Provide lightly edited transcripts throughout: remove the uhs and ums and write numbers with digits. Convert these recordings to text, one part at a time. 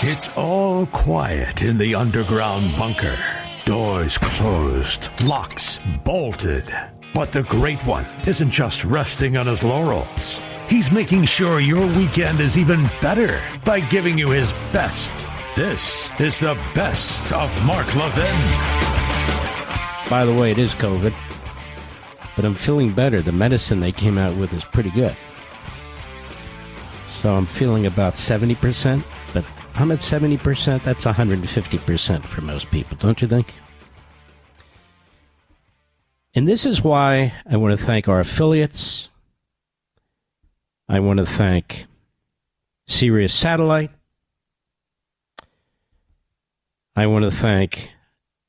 It's all quiet in the underground bunker. Doors closed, locks bolted. But the Great One isn't just resting on his laurels. He's making sure your weekend is even better by giving you his best. This is the best of Mark Levin. By the way, it is COVID, but I'm feeling better. The medicine they came out with is pretty good. So I'm feeling about 70%, but I'm at 70%. That's 150% for most people, don't you think? And this is why I want to thank our affiliates. I want to thank Sirius Satellite. I want to thank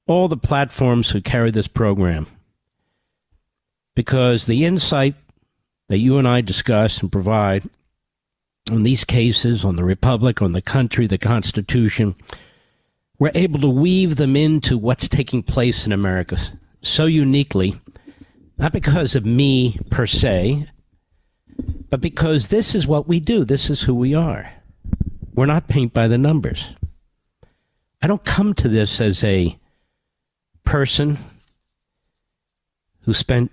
all the platforms who carry this program, because the insight that you and I discuss and provide on these cases, on the Republic, on the country, the Constitution, we're able to weave them into what's taking place in America so uniquely, not because of me per se, but because this is what we do. This is who we are. We're not paint by the numbers. I don't come to this as a person who spent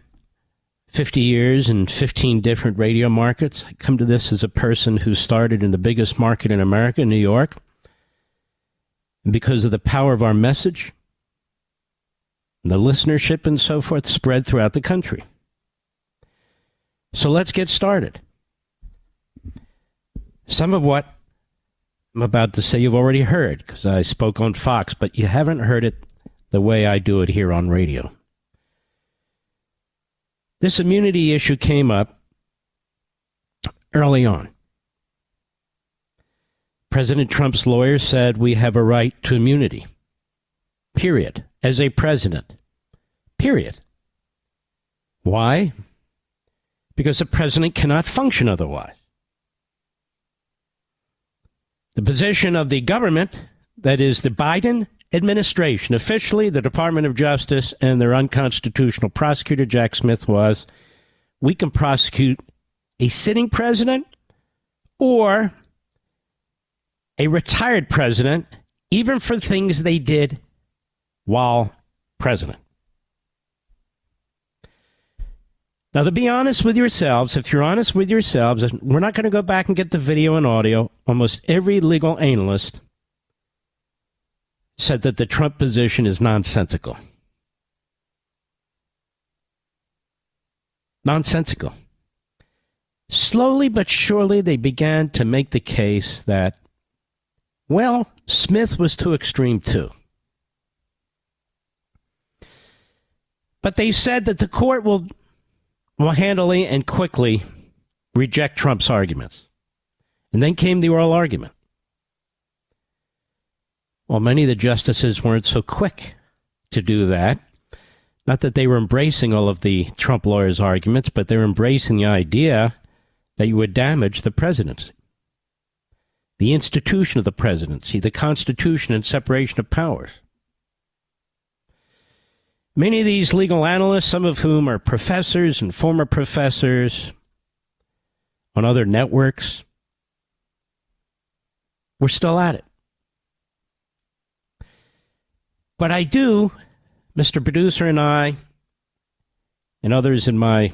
50 years in 15 different radio markets. I come to this as a person who started in the biggest market in America, New York. And because of the power of our message, the listenership and so forth spread throughout the country. So let's get started. Some of what I'm about to say you've already heard, because I spoke on Fox, but you haven't heard it the way I do it here on radio. This immunity issue came up early on. President Trump's lawyer said we have a right to immunity. Period. As a president. Period. Why? Because the president cannot function otherwise. The position of the government, that is the Biden administration, officially the Department of Justice and their unconstitutional prosecutor, Jack Smith, was we can prosecute a sitting president or a retired president, even for things they did while president. Now, to be honest with yourselves, if you're honest with yourselves, we're not going to go back and get the video and audio. Almost every legal analyst said that the Trump position is nonsensical. Nonsensical. Slowly but surely, they began to make the case that, well, Smith was too extreme too. But they said that the court will handily and quickly reject Trump's arguments. And then came the oral argument. Well, many of the justices weren't so quick to do that. Not that they were embracing all of the Trump lawyers' arguments, but they were embracing the idea that you would damage the presidency, the institution of the presidency, the Constitution and separation of powers. Many of these legal analysts, some of whom are professors and former professors on other networks, were still at it. But I do, Mr. Producer and I, and others in my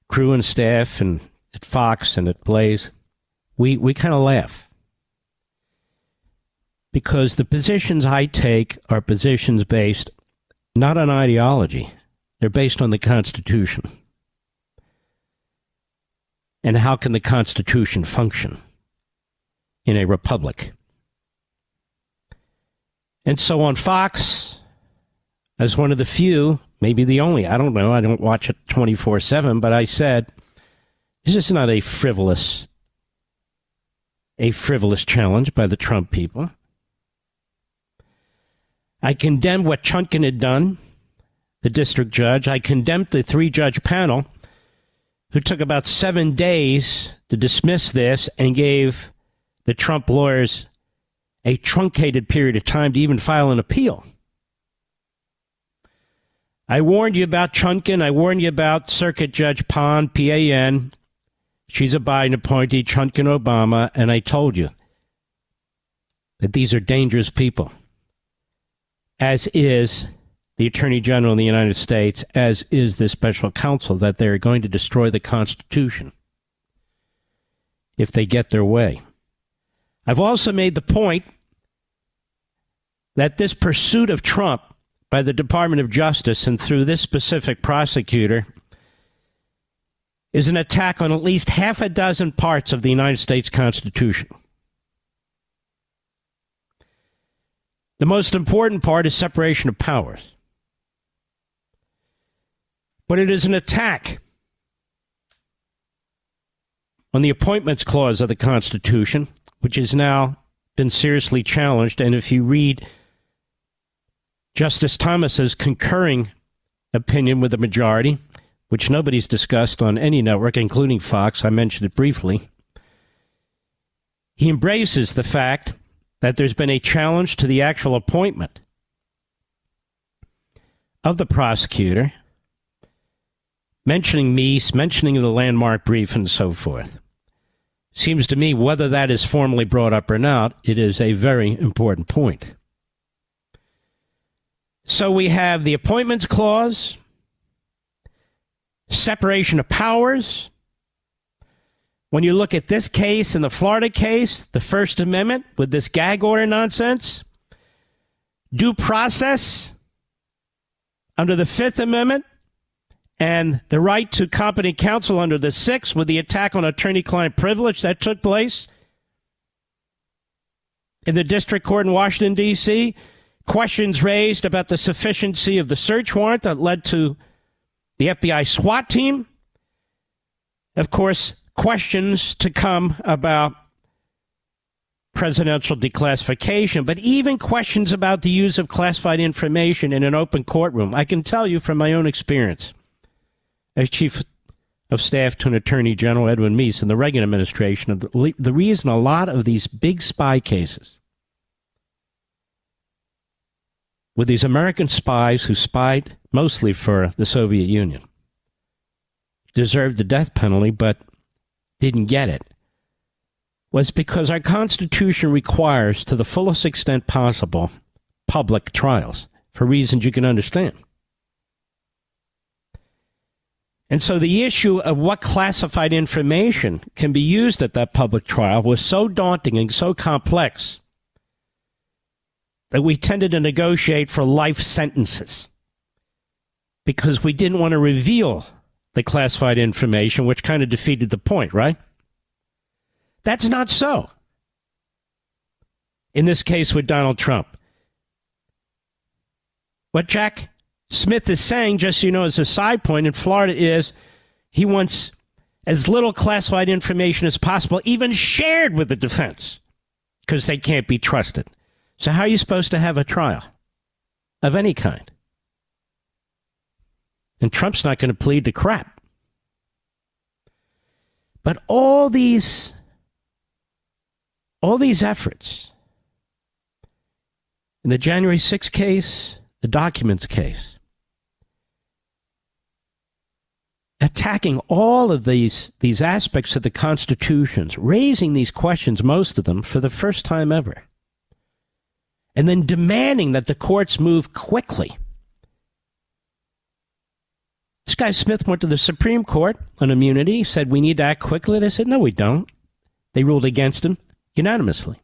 crew and staff and at Fox and at Blaze, we kind of laugh. Because the positions I take are positions based not on ideology. They're based on the Constitution. And how can the Constitution function in a republic? And so on Fox, as one of the few, maybe the only, I don't know, I don't watch it 24/7, but I said, this is not a frivolous challenge by the Trump people. I condemned what Chutkan had done, the district judge. I condemned the 3-judge panel who took about 7 days to dismiss this and gave the Trump lawyers a truncated period of time to even file an appeal. I warned you about Chutkan. I warned you about Circuit Judge Pan, P-A-N. She's a Biden appointee, Chutkan Obama, and I told you, that these are dangerous people, as is the Attorney General of the United States, as is this special counsel, that they're going to destroy the Constitution if they get their way. I've also made the point that this pursuit of Trump by the Department of Justice and through this specific prosecutor is an attack on at least half a dozen parts of the United States Constitution. The most important part is separation of powers. But it is an attack on the Appointments Clause of the Constitution, which has now been seriously challenged. And if you read Justice Thomas's concurring opinion with the majority, which nobody's discussed on any network, including Fox, I mentioned it briefly, he embraces the fact that there's been a challenge to the actual appointment of the prosecutor, mentioning Meese, mentioning the landmark brief, and so forth. Seems to me, whether that is formally brought up or not, it is a very important point. So we have the Appointments Clause, separation of powers. When you look at this case and the Florida case, the First Amendment with this gag order nonsense, due process under the Fifth Amendment, and the right to competent counsel under the Sixth with the attack on attorney-client privilege that took place in the district court in Washington, D.C., questions raised about the sufficiency of the search warrant that led to the FBI SWAT team. Of course, questions to come about presidential declassification, but even questions about the use of classified information in an open courtroom. I can tell you from my own experience as chief of staff to an Attorney General, Edwin Meese, in the Reagan administration, the reason a lot of these big spy cases with these American spies who spied mostly for the Soviet Union deserved the death penalty but didn't get it, was because our Constitution requires, to the fullest extent possible, public trials, for reasons you can understand. And so the issue of what classified information can be used at that public trial was so daunting and so complex that we tended to negotiate for life sentences because we didn't want to reveal the classified information, which kind of defeated the point, right? That's not so in this case with Donald Trump. What Jack Smith is saying, just so you know, as a side point in Florida, is he wants as little classified information as possible, even shared with the defense, because they can't be trusted. So how are you supposed to have a trial of any kind? And Trump's not going to plead to crap. But all these efforts, in the January 6th case, the documents case, attacking all of these aspects of the Constitutions, raising these questions, most of them, for the first time ever, and then demanding that the courts move quickly. This guy Smith went to the Supreme Court on immunity, said we need to act quickly. They said, no, we don't. They ruled against him unanimously.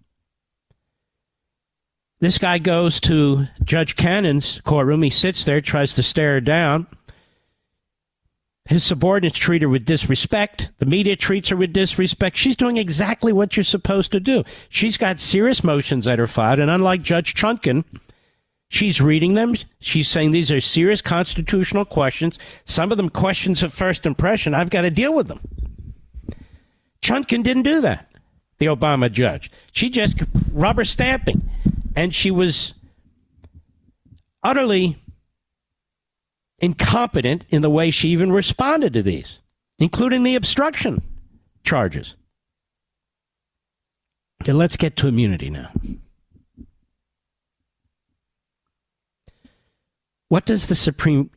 This guy goes to Judge Cannon's courtroom. He sits there, tries to stare her down. His subordinates treat her with disrespect. The media treats her with disrespect. She's doing exactly what you're supposed to do. She's got serious motions that are filed, and unlike Judge Chutkan, she's reading them. She's saying these are serious constitutional questions. Some of them questions of first impression. I've got to deal with them. Chutkan didn't do that, the Obama judge. She just rubber stamping, and she was utterly incompetent in the way she even responded to these, including the obstruction charges. Okay, let's get to immunity now. What does the Supreme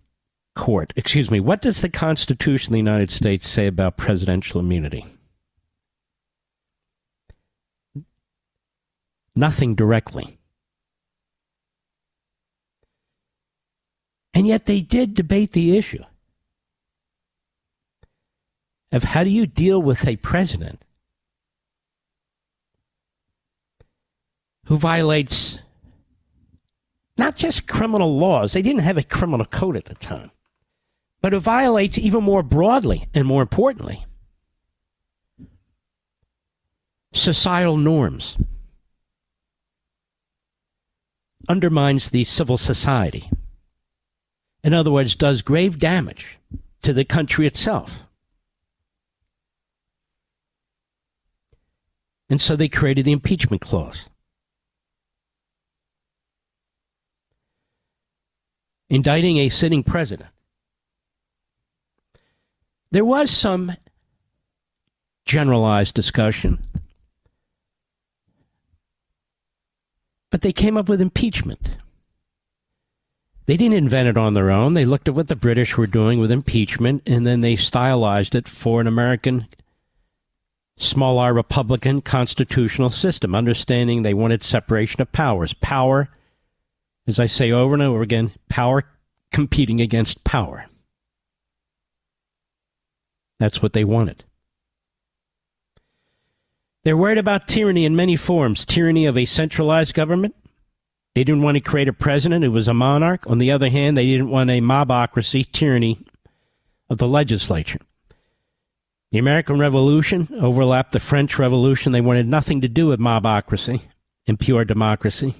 Court, what does the Constitution of the United States say about presidential immunity? Nothing directly. And yet they did debate the issue of how do you deal with a president who violates not just criminal laws, they didn't have a criminal code at the time, but who violates even more broadly and more importantly, societal norms, undermines the civil society. In other words, does grave damage to the country itself. And so they created the impeachment clause. Indicting a sitting president. There was some generalized discussion, but they came up with impeachment. They didn't invent it on their own. They looked at what the British were doing with impeachment, and then they stylized it for an American, small r Republican constitutional system, understanding they wanted separation of powers. Power, as I say over and over again, power competing against power. That's what they wanted. They're worried about tyranny in many forms. Tyranny of a centralized government. They didn't want to create a president who was a monarch. On the other hand, they didn't want a mobocracy, tyranny of the legislature. The American Revolution overlapped the French Revolution. They wanted nothing to do with mobocracy and pure democracy.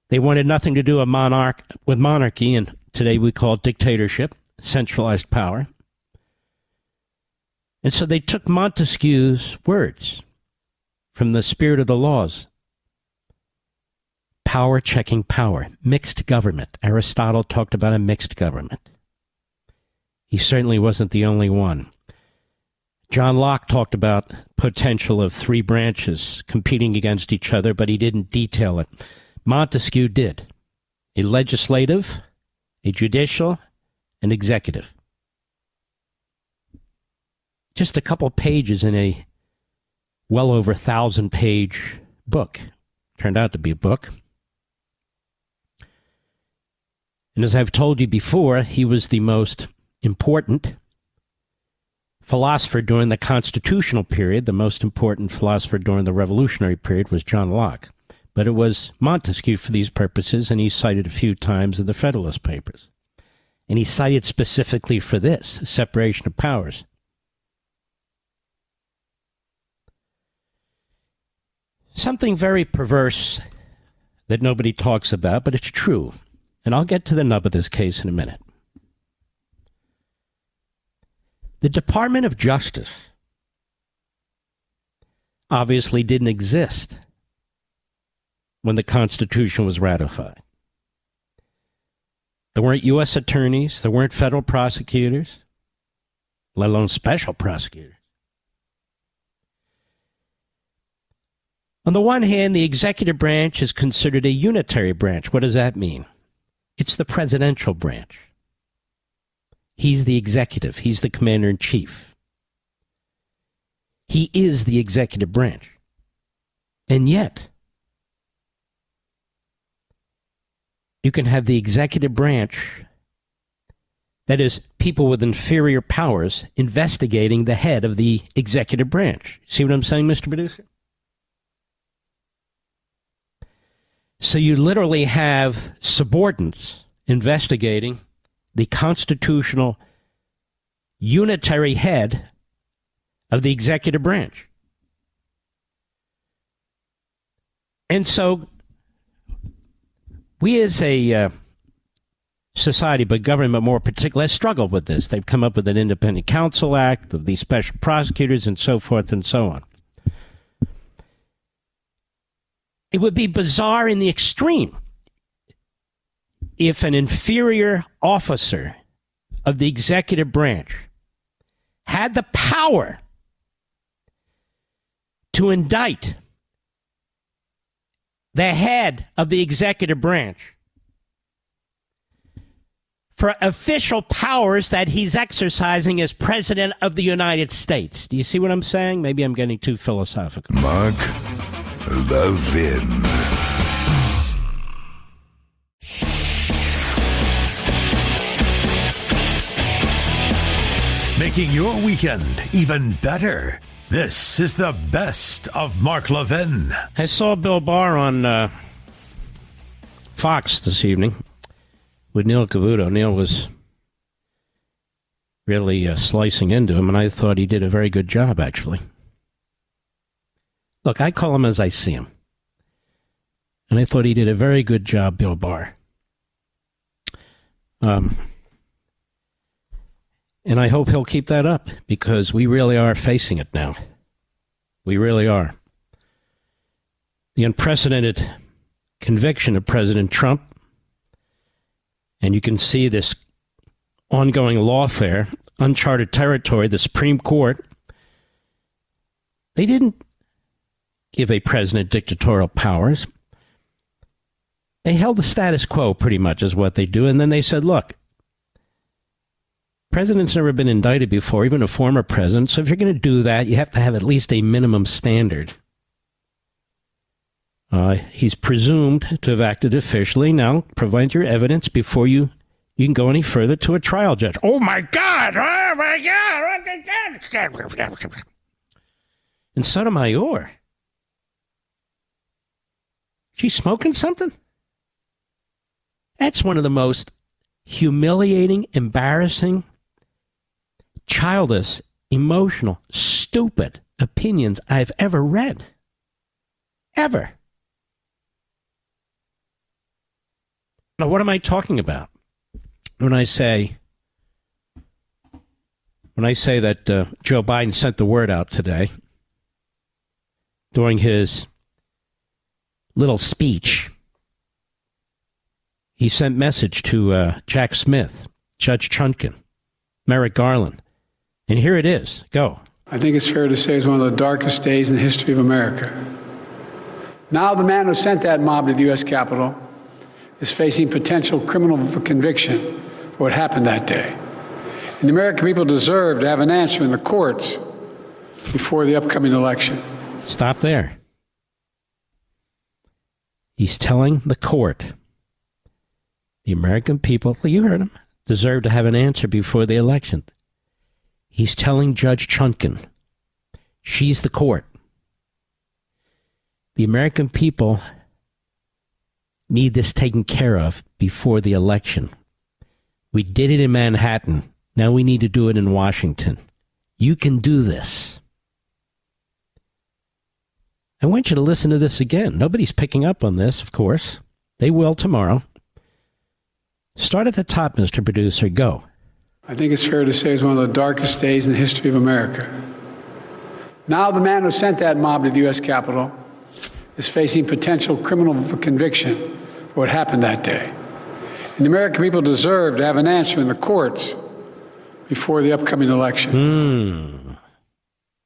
They wanted nothing to do with monarchy, and today we call it dictatorship, centralized power. And so they took Montesquieu's words from the spirit of the laws. Power checking power, mixed government. Aristotle talked about a mixed government. He certainly wasn't the only one. John Locke talked about potential of three branches competing against each other, but he didn't detail it. Montesquieu did. A legislative, a judicial, an executive. Just a couple pages in a well over 1,000-page book. Turned out to be a book. And as I've told you before, he was the most important philosopher during the constitutional period. The most important philosopher during the revolutionary period was John Locke. But it was Montesquieu for these purposes, and he's cited a few times in the Federalist Papers. And he's cited specifically for this, separation of powers. Something very perverse that nobody talks about, but it's true. And I'll get to the nub of this case in a minute. The Department of Justice obviously didn't exist when the Constitution was ratified. There weren't U.S. attorneys, there weren't federal prosecutors, let alone special prosecutors. On the one hand, the executive branch is considered a unitary branch. What does that mean? It's the presidential branch. He's the executive. He's the commander-in-chief. He is the executive branch. And yet, you can have the executive branch, that is, people with inferior powers, investigating the head of the executive branch. See what I'm saying, Mr. Producer? So you literally have subordinates investigating the constitutional unitary head of the executive branch. And so we as a society, but government more particularly, has struggled with this. They've come up with an Independent Counsel Act, of these special prosecutors, and so forth and so on. It would be bizarre in the extreme if an inferior officer of the executive branch had the power to indict the head of the executive branch for official powers that he's exercising as President of the United States. Do you see what I'm saying? Maybe I'm getting too philosophical. Mark Levin. Making your weekend even better. This is the best of Mark Levin. I saw Bill Barr on Fox this evening with Neil Cavuto. Neil was really slicing into him, and I thought he did a very good job, actually. Look, I call him as I see him. And I thought he did a very good job, Bill Barr. And I hope he'll keep that up, because we really are facing it now. We really are. The unprecedented conviction of President Trump, and you can see this ongoing lawfare, uncharted territory, the Supreme Court. They didn't give a president dictatorial powers. They held the status quo pretty much is what they do, and then they said, look, president's never been indicted before, even a former president. So if you're going to do that, you have to have at least a minimum standard. He's presumed to have acted officially. Now, provide your evidence before you can go any further to a trial judge. Oh, my God! Oh, my God! And Sotomayor, she's smoking something? That's one of the most humiliating, embarrassing, childish, emotional, stupid opinions I've ever read. Ever. Now, what am I talking about when I say that Joe Biden sent the word out today during his little speech? He sent message to Jack Smith, Judge Chutkan, Merrick Garland. And here it is. Go. I think it's fair to say it's one of the darkest days in the history of America. Now the man who sent that mob to the U.S. Capitol is facing potential criminal conviction for what happened that day. And the American people deserve to have an answer in the courts before the upcoming election. Stop there. He's telling the court, the American people, well, you heard him, deserve to have an answer before the election. He's telling Judge Chutkan, she's the court. The American people need this taken care of before the election. We did it in Manhattan. Now we need to do it in Washington. You can do this. I want you to listen to this again. Nobody's picking up on this, of course. They will tomorrow. Start at the top, Mr. Producer. Go. I think it's fair to say it's one of the darkest days in the history of America. Now the man who sent that mob to the U.S. Capitol is facing potential criminal conviction for what happened that day. And the American people deserve to have an answer in the courts before the upcoming election.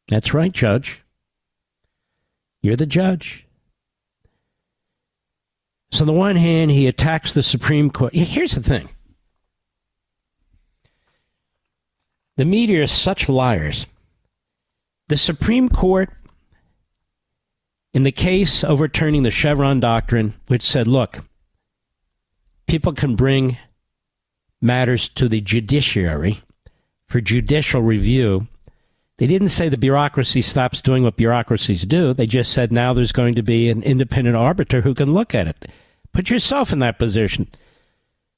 That's right, Judge. You're the judge. So on the one hand, he attacks the Supreme Court. Here's the thing. The media are such liars. The Supreme Court, in the case overturning the Chevron doctrine, which said, look, people can bring matters to the judiciary for judicial review. They didn't say the bureaucracy stops doing what bureaucracies do. They just said now there's going to be an independent arbiter who can look at it. Put yourself in that position.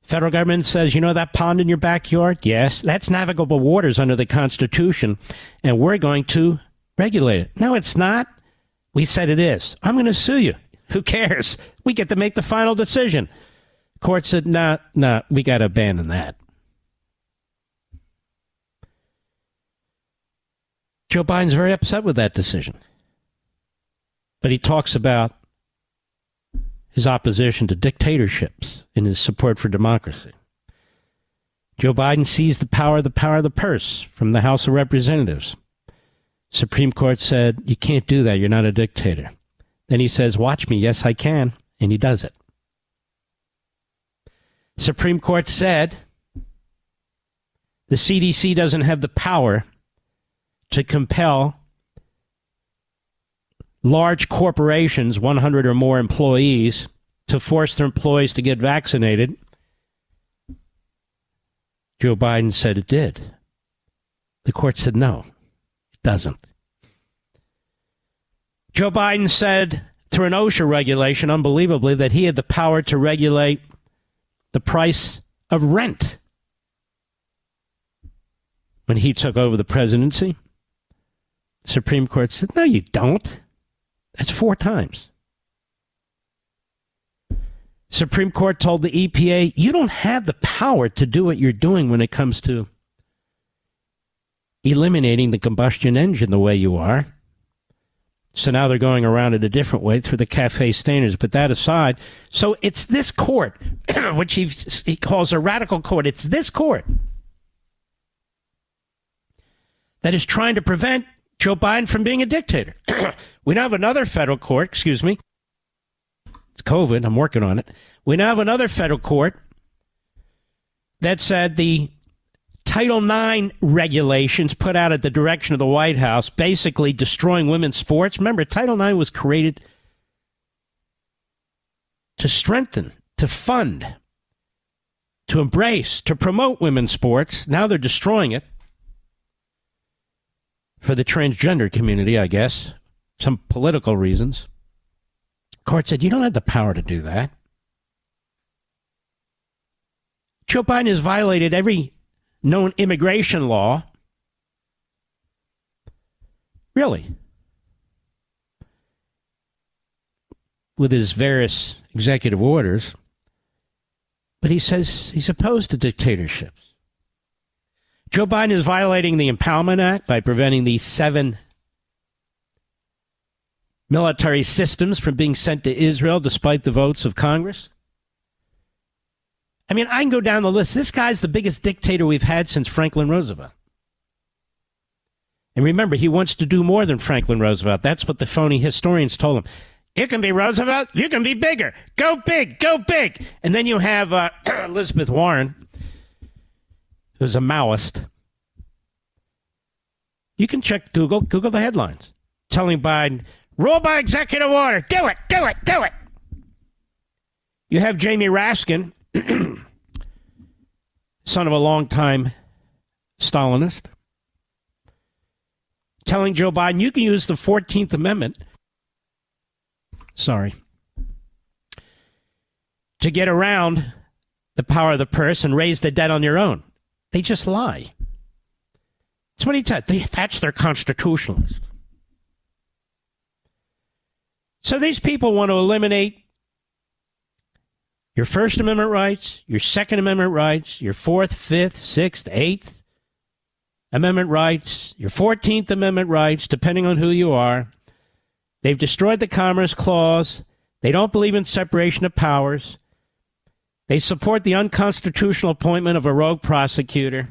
Federal government says, you know that pond in your backyard? Yes, that's navigable waters under the Constitution, and we're going to regulate it. No, it's not. We said it is. I'm going to sue you. Who cares? We get to make the final decision. Court said, no, we got to abandon that. Joe Biden's very upset with that decision. But he talks about his opposition to dictatorships and his support for democracy. Joe Biden seized the power of the purse from the House of Representatives. Supreme Court said, you can't do that. You're not a dictator. Then he says, watch me. Yes, I can. And he does it. Supreme Court said the CDC doesn't have the power to compel large corporations, 100 or more employees, to force their employees to get vaccinated. Joe Biden said it did. The court said no, it doesn't. Joe Biden said through an OSHA regulation, unbelievably, that he had the power to regulate the price of rent. When he took over the presidency, the Supreme Court said, no, you don't. That's 4 times. Supreme Court told the EPA, you don't have the power to do what you're doing when it comes to eliminating the combustion engine the way you are. So now they're going around it a different way through the CAFE standards. But that aside, so it's this court, which he calls a radical court. It's this court that is trying to prevent Joe Biden from being a dictator. We now have another federal court, excuse me. It's COVID, I'm working on it. We now have another federal court that said the Title IX regulations put out at the direction of the White House, basically destroying women's sports. Remember, Title IX was created to strengthen, to fund, to embrace, to promote women's sports. Now they're destroying it for the transgender community, I guess, some political reasons. Court said, you don't have the power to do that. Joe Biden has violated every known immigration law. Really. With his various executive orders. But he says he's opposed to dictatorships. Joe Biden is violating the Empowerment Act by preventing these 7 military systems from being sent to Israel despite the votes of Congress. I mean, I can go down the list. This guy's the biggest dictator we've had since Franklin Roosevelt. And remember, he wants to do more than Franklin Roosevelt. That's what the phony historians told him. You can be Roosevelt, you can be bigger. Go big, go big. And then you have Elizabeth Warren, who's a Maoist. You can check Google the headlines. Telling Biden, rule by executive order. Do it, do it, do it. You have Jamie Raskin, son of a longtime Stalinist, telling Joe Biden, you can use the 14th Amendment, to get around the power of the purse and raise the debt on your own. They just lie. That's what he said. That's their constitutionalist. So these people want to eliminate your First Amendment rights, your Second Amendment rights, your Fourth, Fifth, Sixth, Eighth Amendment rights, your 14th Amendment rights, depending on who you are. They've destroyed the Commerce Clause. They don't believe in separation of powers. They support the unconstitutional appointment of a rogue prosecutor.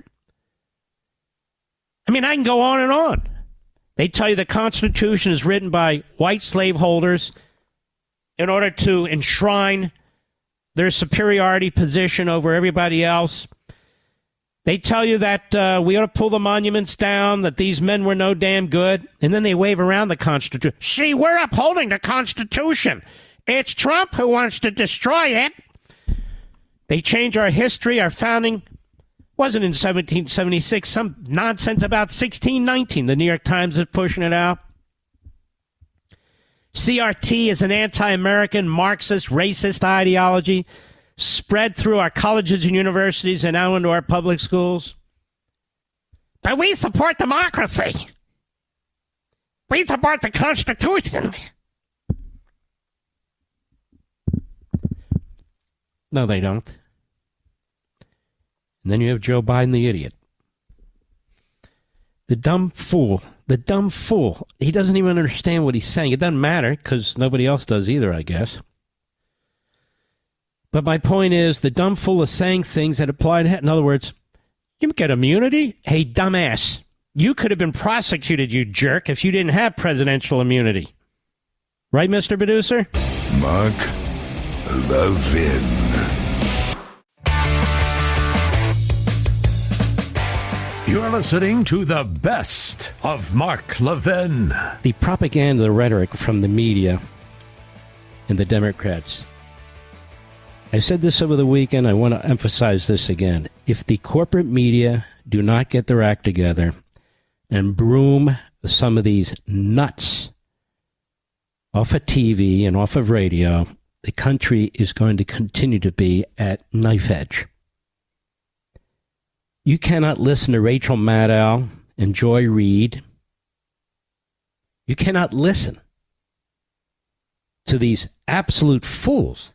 I mean, I can go on and on. They tell you the Constitution is written by white slaveholders in order to enshrine their superiority position over everybody else. They tell you that we ought to pull the monuments down, that these men were no damn good, and then they wave around the Constitution. See, we're upholding the Constitution. It's Trump who wants to destroy it. They change our history, our founding. Wasn't in 1776, some nonsense about 1619. The New York Times is pushing it out. CRT is an anti-American, Marxist, racist ideology spread through our colleges and universities and now into our public schools. But we support democracy. We support the Constitution. No, they don't. And then you have Joe Biden, the idiot. The dumb fool. The dumb fool. He doesn't even understand what he's saying. It doesn't matter because nobody else does either, I guess. But my point is, the dumb fool is saying things that apply to him. In other words, you get immunity? Hey, dumbass. You could have been prosecuted, you jerk, if you didn't have presidential immunity. Right, Mr. Producer? Mark Levin. You're listening to the best of Mark Levin. The propaganda, the rhetoric from the media and the Democrats. I said this over the weekend. I want to emphasize this again. If the corporate media do not get their act together and broom some of these nuts off of TV and off of radio, the country is going to continue to be at knife edge. You cannot listen to Rachel Maddow and Joy Reid. You cannot listen to these absolute fools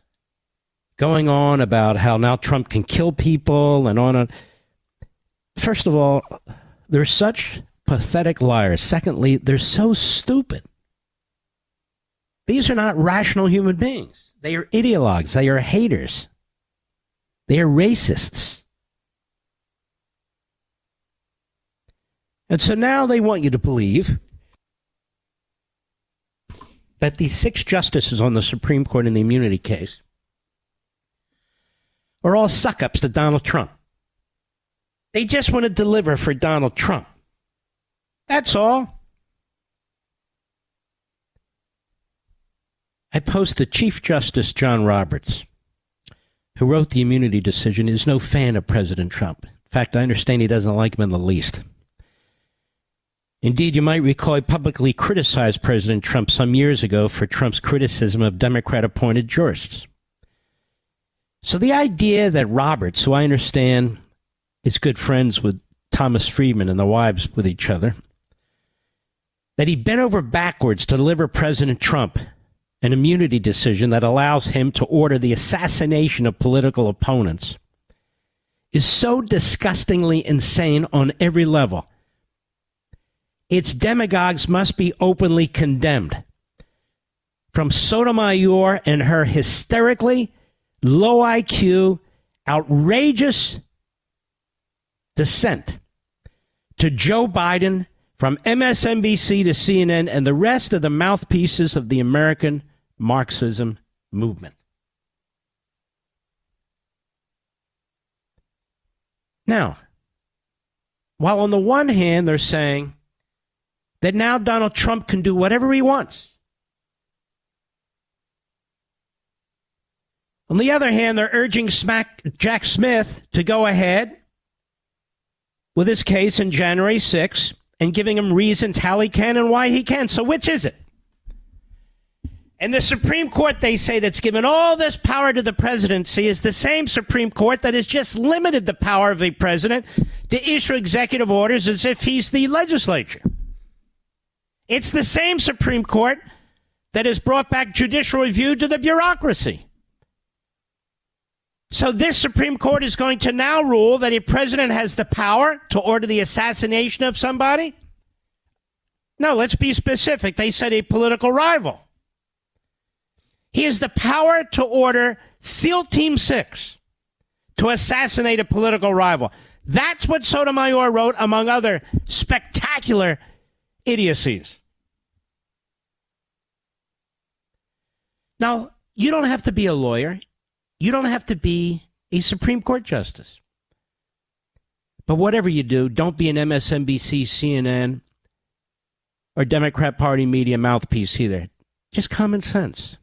going on about how now Trump can kill people and on. First of all, they're such pathetic liars. Secondly, they're so stupid. These are not rational human beings. They are ideologues. They are haters. They are racists. And so now they want you to believe that these 6 justices on the Supreme Court in the immunity case are all suck-ups to Donald Trump. They just want to deliver for Donald Trump. That's all. I posted Chief Justice John Roberts, who wrote the immunity decision, is no fan of President Trump. In fact, I understand he doesn't like him in the least. Indeed, you might recall he publicly criticized President Trump some years ago for Trump's criticism of Democrat-appointed jurists. So the idea that Roberts, who I understand is good friends with Thomas Friedman and the wives with each other, that he bent over backwards to deliver President Trump an immunity decision that allows him to order the assassination of political opponents, is so disgustingly insane on every level. Its demagogues must be openly condemned. From Sotomayor and her hysterically low IQ, outrageous dissent, to Joe Biden, from MSNBC to CNN, and the rest of the mouthpieces of the American Marxism movement. Now, while on the one hand they're saying that now Donald Trump can do whatever he wants, on the other hand, they're urging Jack Smith to go ahead with his case in January 6th and giving him reasons how he can and why he can. So which is it? And the Supreme Court, they say, that's given all this power to the presidency is the same Supreme Court that has just limited the power of the president to issue executive orders as if he's the legislature. It's the same Supreme Court that has brought back judicial review to the bureaucracy. So this Supreme Court is going to now rule that a president has the power to order the assassination of somebody? No, let's be specific. They said a political rival. He has the power to order SEAL Team 6 to assassinate a political rival. That's what Sotomayor wrote, among other spectacular idiocies. Now, you don't have to be a lawyer. You don't have to be a Supreme Court justice. But whatever you do, don't be an MSNBC, CNN, or Democrat Party media mouthpiece either. Just common sense.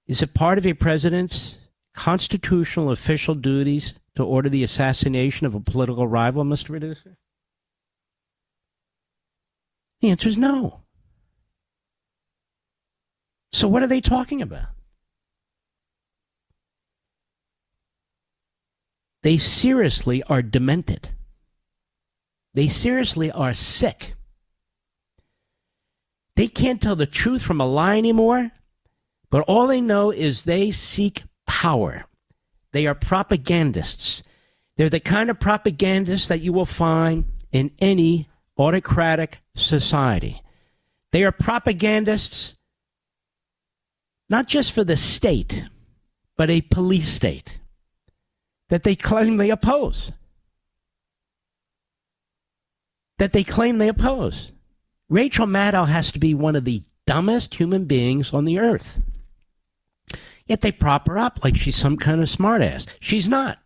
Is it part of a president's constitutional official duties to order the assassination of a political rival, Mr. Producer? The answer is no. So what are they talking about? They seriously are demented. They seriously are sick. They can't tell the truth from a lie anymore, but all they know is they seek power. They are propagandists. They're the kind of propagandists that you will find in any autocratic society. They are propagandists not just for the state, but a police state that they claim they oppose. Rachel Maddow has to be one of the dumbest human beings on the earth. Yet they prop her up like she's some kind of smartass. She's not.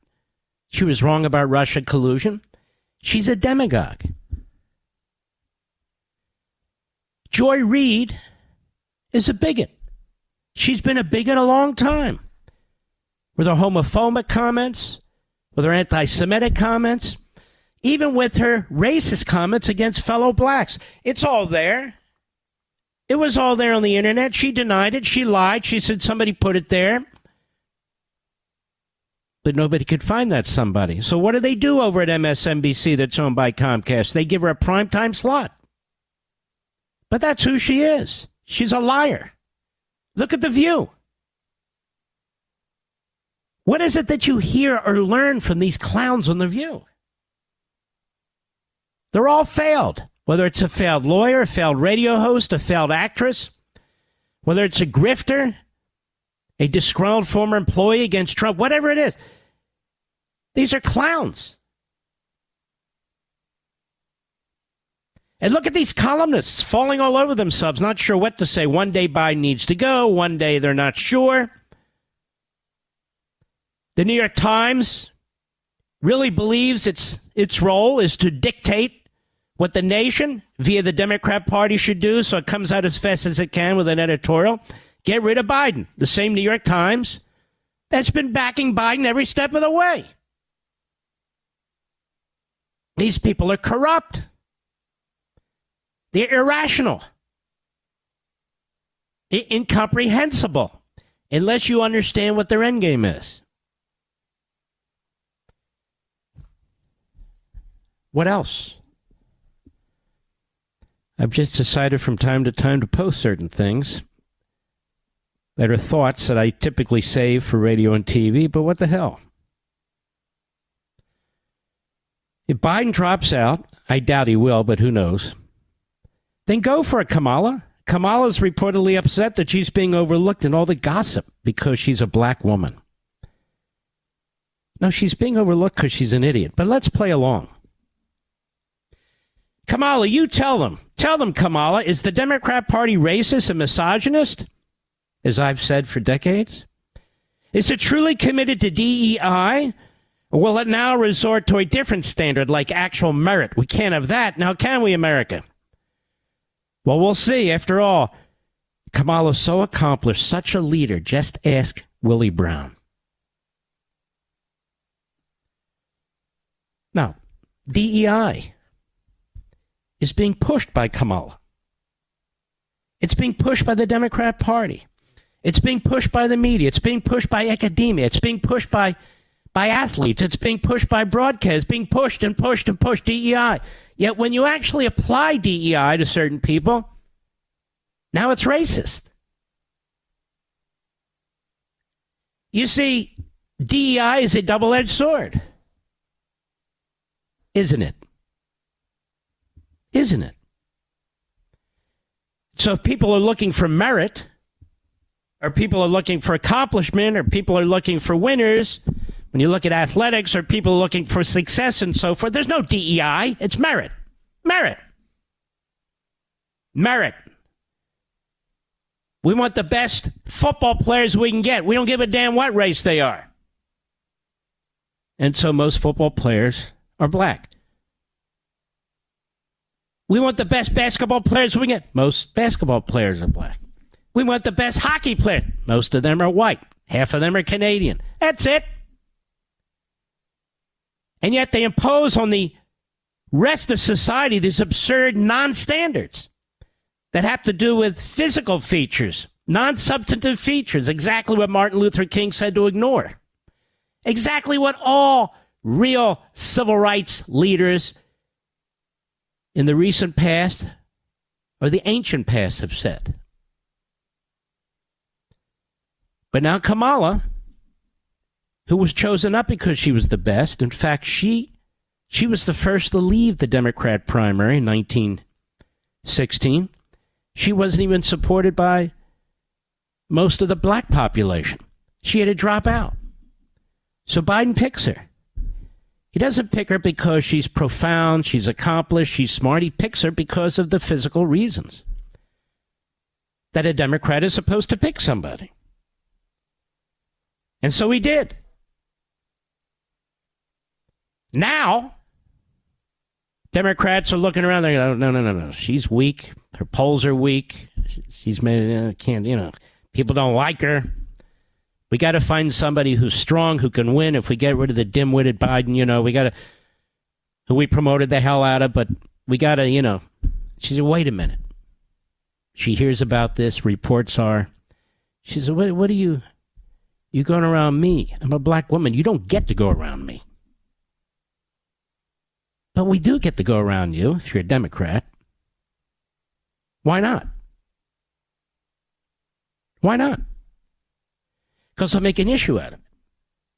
She was wrong about Russia collusion. She's a demagogue. Joy Reid is a bigot. She's been a bigot a long time. With her homophobic comments, with her anti-Semitic comments, even with her racist comments against fellow blacks. It's all there. It was all there on the internet. She denied it. She lied. She said somebody put it there. But nobody could find that somebody. So what do they do over at MSNBC that's owned by Comcast? They give her a primetime slot. But that's who she is. She's a liar. Look at The View. What is it that you hear or learn from these clowns on The View? They're all failed. Whether it's a failed lawyer, a failed radio host, a failed actress, whether it's a grifter, a disgruntled former employee against Trump, whatever it is. These are clowns. And look at these columnists falling all over themselves, not sure what to say. One day Biden needs to go. One day they're not sure. The New York Times really believes its role is to dictate what the nation, via the Democrat Party, should do, so it comes out as fast as it can with an editorial. Get rid of Biden. The same New York Times that's been backing Biden every step of the way. These people are corrupt. They're irrational. Incomprehensible. Unless you understand what their endgame is. What else? I've just decided from time to time to post certain things that are thoughts that I typically save for radio and TV, but what the hell? If Biden drops out, I doubt he will, but who knows, then go for it, Kamala. Kamala's reportedly upset that she's being overlooked in all the gossip because she's a black woman. No, she's being overlooked because she's an idiot, but let's play along. Kamala, you tell them. Tell them, Kamala, is the Democrat Party racist and misogynist, as I've said for decades? Is it truly committed to DEI, or will it now resort to a different standard like actual merit? We can't have that. Now, can we, America? Well, we'll see. After all, Kamala's so accomplished, such a leader. Just ask Willie Brown. Now, DEI is being pushed by Kamala. It's being pushed by the Democrat Party. It's being pushed by the media. It's being pushed by academia. It's being pushed by athletes. It's being pushed by broadcast. It's being pushed and pushed and pushed, DEI. Yet when you actually apply DEI to certain people, now it's racist. You see, DEI is a double-edged sword. Isn't it? Isn't it? So if people are looking for merit, or people are looking for accomplishment, or people are looking for winners, when you look at athletics, or people are looking for success and so forth, there's no DEI. It's merit. Merit. Merit. We want the best football players we can get. We don't give a damn what race they are. And so most football players are black. We want the best basketball players we can get. Most basketball players are black. We want the best hockey players. Most of them are white. Half of them are Canadian. That's it. And yet they impose on the rest of society these absurd non-standards that have to do with physical features, non-substantive features, exactly what Martin Luther King said to ignore. Exactly what all real civil rights leaders in the recent past or the ancient past have said. But now Kamala, who was chosen not because she was the best, in fact, she was the first to leave the Democrat primary in 1916. She wasn't even supported by most of the black population. She had to drop out. So Biden picks her. He doesn't pick her because she's profound, she's accomplished, she's smart. He picks her because of the physical reasons that a Democrat is supposed to pick somebody. And so he did. Now, Democrats are looking around. They go, no. She's weak. Her polls are weak. She's made, people don't like her. We got to find somebody who's strong, who can win. If we get rid of the dim-witted Biden, we got to, who we promoted the hell out of, but we got to, She said, wait a minute. She hears about this. Reports are. She said, what are you going around me? I'm a black woman. You don't get to go around me. But we do get to go around you if you're a Democrat. Why not? Why not? Because they'll make an issue out of it.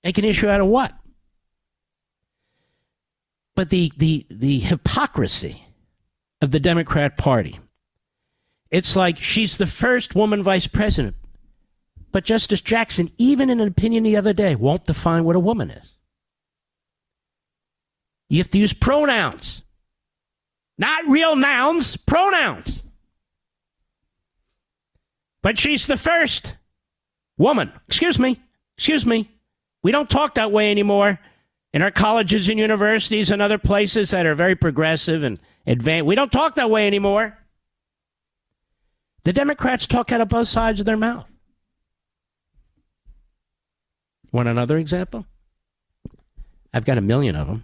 Make an issue out of what? But the hypocrisy of the Democrat Party. It's like she's the first woman vice president. But Justice Jackson, even in an opinion the other day, won't define what a woman is. You have to use pronouns. Not real nouns, pronouns. But she's the first woman. Excuse me. We don't talk that way anymore in our colleges and universities and other places that are very progressive and advanced. We don't talk that way anymore. The Democrats talk out of both sides of their mouth. Want another example? I've got a million of them.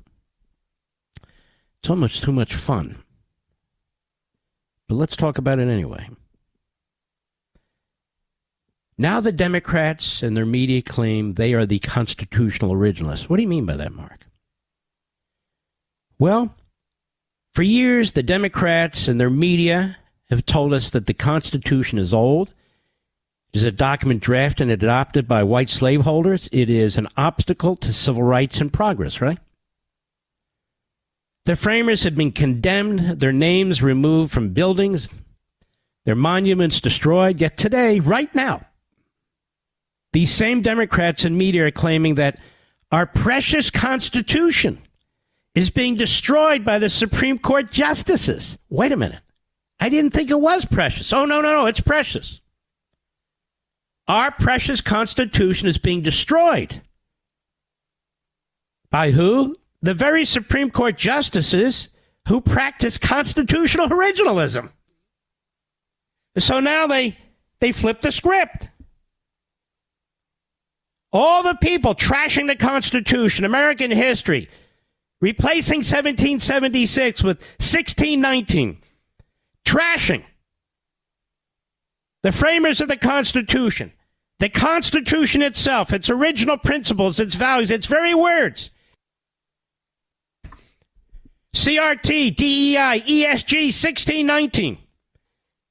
It's almost too much fun. But let's talk about it anyway. Now the Democrats and their media claim they are the constitutional originalists. What do you mean by that, Mark? Well, for years, the Democrats and their media have told us that the Constitution is old. It is a document drafted and adopted by white slaveholders. It is an obstacle to civil rights and progress, right? The framers have been condemned, their names removed from buildings, their monuments destroyed. Yet today, right now, these same Democrats and media are claiming that our precious Constitution is being destroyed by the Supreme Court justices. Wait a minute. I didn't think it was precious. Oh, no, it's precious. Our precious Constitution is being destroyed. By who? The very Supreme Court justices who practice constitutional originalism. So now they flip the script. All the people trashing the Constitution, American history, replacing 1776 with 1619, trashing the framers of the Constitution itself, its original principles, its values, its very words. CRT, DEI, ESG, 1619.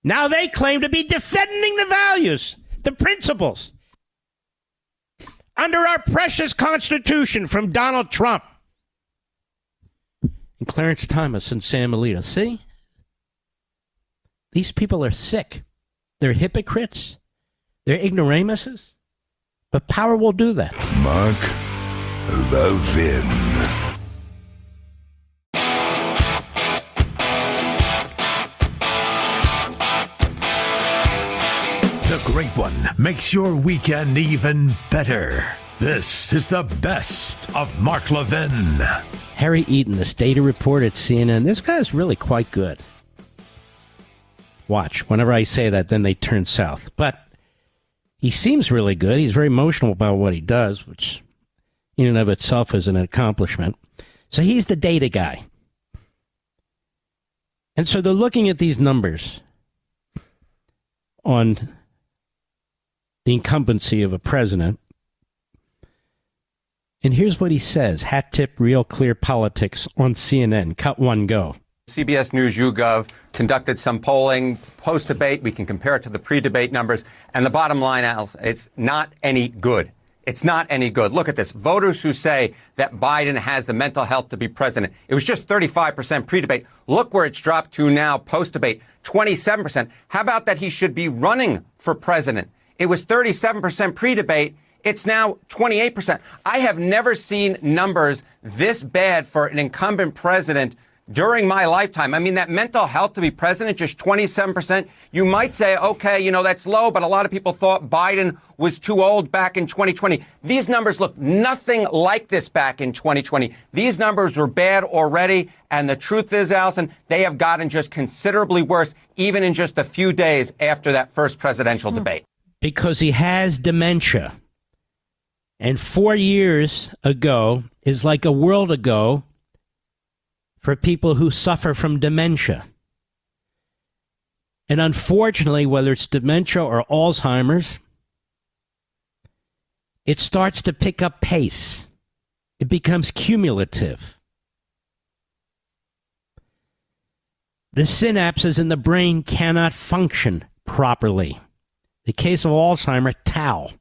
Now they claim to be defending the values, the principles, under our precious Constitution from Donald Trump. And Clarence Thomas and Sam Alito. See? These people are sick. They're hypocrites. They're ignoramuses. But power will do that. Mark Levin. The Great One makes your weekend even better. This is the best of Mark Levin. Harry Eaton, this data report at CNN. This guy's really quite good. Watch. Whenever I say that, then they turn south. But he seems really good. He's very emotional about what he does, which in and of itself is an accomplishment. So he's the data guy. And so they're looking at these numbers on the incumbency of a president. And here's what he says. Hat tip, real clear politics on CNN. Cut one, go. CBS News YouGov conducted some polling post-debate. We can compare it to the pre-debate numbers. And the bottom line, Al, it's not any good. It's not any good. Look at this. Voters who say that Biden has the mental health to be president. It was just 35% pre-debate. Look where it's dropped to now post-debate, 27%. How about that he should be running for president? It was 37% pre-debate. It's now 28%. I have never seen numbers this bad for an incumbent president during my lifetime. I mean, that mental health to be president, just 27%. You might say, okay, that's low, but a lot of people thought Biden was too old back in 2020. These numbers look nothing like this back in 2020. These numbers were bad already. And the truth is, Allison, they have gotten just considerably worse, even in just a few days after that first presidential debate. Because he has dementia. And 4 years ago is like a world ago for people who suffer from dementia. And unfortunately, whether it's dementia or Alzheimer's, it starts to pick up pace. It becomes cumulative. The synapses in the brain cannot function properly. The case of Alzheimer's, tau,